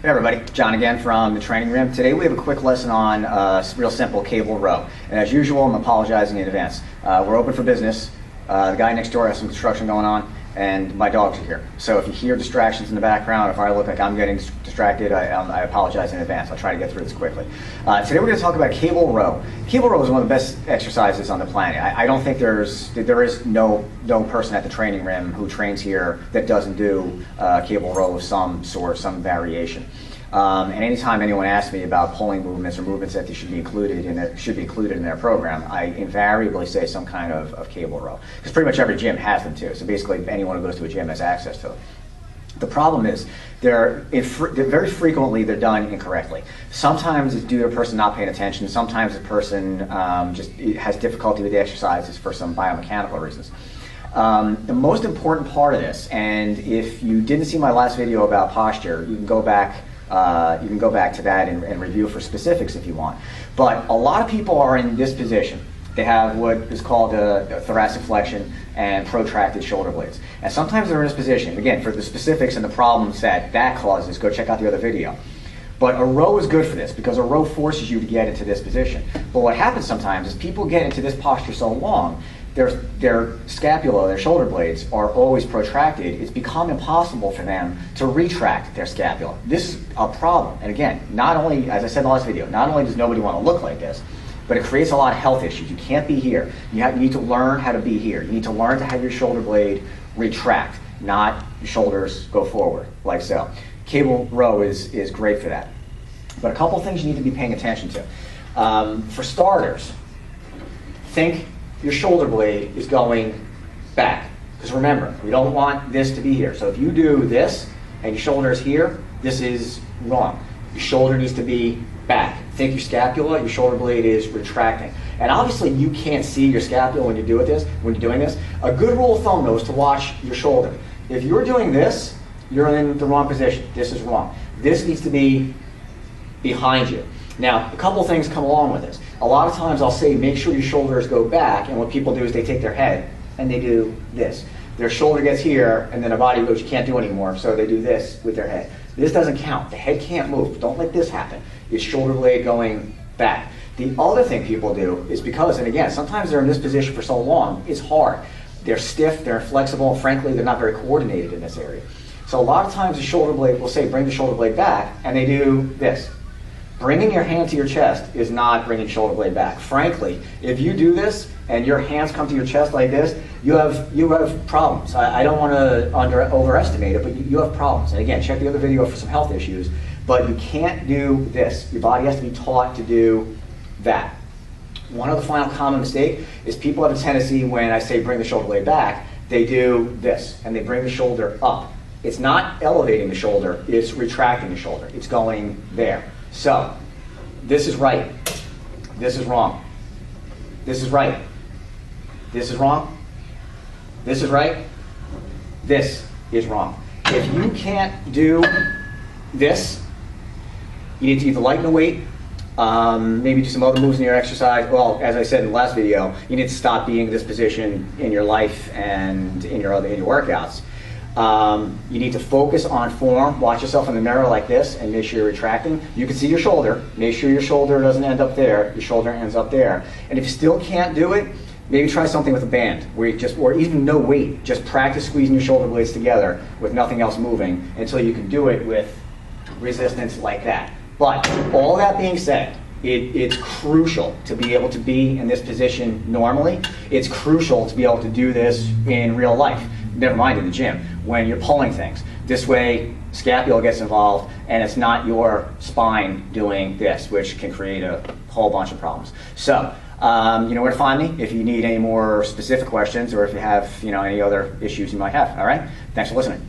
Hey everybody, John again from the Training Room. Today we have a quick lesson on real simple cable row. And as usual, I'm apologizing in advance. We're open for business. The guy next door has some construction going on, and my dogs are here. So if you hear distractions in the background, if I look like I'm getting distracted, I apologize in advance. I'll try to get through this quickly. Today we're going to talk about cable row. Cable row is one of the best exercises on the planet. I don't think there is no person at the Training Rim who trains here that doesn't do cable row of some sort, some variation. And anytime anyone asks me about pulling movements or movements that they should be included in their program, I invariably say some kind of cable row, because pretty much every gym has them too. So basically, anyone who goes to a gym has access to them. The problem is very frequently they're done incorrectly. Sometimes it's due to a person not paying attention. Sometimes the person just has difficulty with the exercises for some biomechanical reasons. The most important part of this, and if you didn't see my last video about posture, you can go back to that and review for specifics if you want. But a lot of people are in this position. They have what is called a thoracic flexion and protracted shoulder blades. And sometimes they're in this position. Again, for the specifics and the problems that causes, go check out the other video. But a row is good for this because a row forces you to get into this position. But what happens sometimes is people get into this posture so long, their scapula, their shoulder blades are always protracted. It's become impossible for them to retract their scapula. This is a problem. And again, not only, as I said in the last video, not only does nobody want to look like this, but it creates a lot of health issues. You can't be here. You need to learn how to be here. You need to learn to have your shoulder blade retract, not your shoulders go forward, like so. Cable row is great for that. But a couple things you need to be paying attention to. For starters, think your shoulder blade is going back. Because remember, we don't want this to be here. So if you do this and your shoulder is here, this is wrong. Your shoulder needs to be back. Think your scapula, your shoulder blade is retracting. And obviously you can't see your scapula when you're doing this. A good rule of thumb though is to watch your shoulder. If you're doing this, you're in the wrong position. This is wrong. This needs to be behind you. Now, a couple of things come along with this. A lot of times I'll say make sure your shoulders go back, and what people do is they take their head and they do this. Their shoulder gets here, and then their body goes, you can't do anymore, so they do this with their head. This doesn't count. The head can't move. Don't let this happen. It's shoulder blade going back. The other thing people do is because, and again, sometimes they're in this position for so long, it's hard. They're stiff, they're inflexible, frankly, they're not very coordinated in this area. So a lot of times the shoulder blade will say, bring the shoulder blade back, and they do this. Bringing your hand to your chest is not bringing shoulder blade back. Frankly, if you do this and your hands come to your chest like this, you have problems. I don't want to overestimate it, but you have problems. And again, check the other video for some health issues. But you can't do this. Your body has to be taught to do that. One other final common mistake is people have a tendency when I say bring the shoulder blade back, they do this and they bring the shoulder up. It's not elevating the shoulder, it's retracting the shoulder. It's going there. So, this is right, this is wrong, this is right, this is wrong, this is right, this is wrong. If you can't do this, you need to either lighten the weight, maybe do some other moves in your exercise. Well, as I said in the last video, you need to stop being in this position in your life and in your workouts. You need to focus on form. Watch yourself in the mirror like this and make sure you're retracting. You can see your shoulder. Make sure your shoulder doesn't end up there. Your shoulder ends up there. And if you still can't do it, maybe try something with a band, where or even no weight. Just practice squeezing your shoulder blades together with nothing else moving until you can do it with resistance like that. But all that being said, it's crucial to be able to be in this position normally. It's crucial to be able to do this in real life. Never mind in the gym, when you're pulling things. This way, scapula gets involved, and it's not your spine doing this, which can create a whole bunch of problems. So, you know where to find me if you need any more specific questions, or if you have any other issues you might have. All right? Thanks for listening.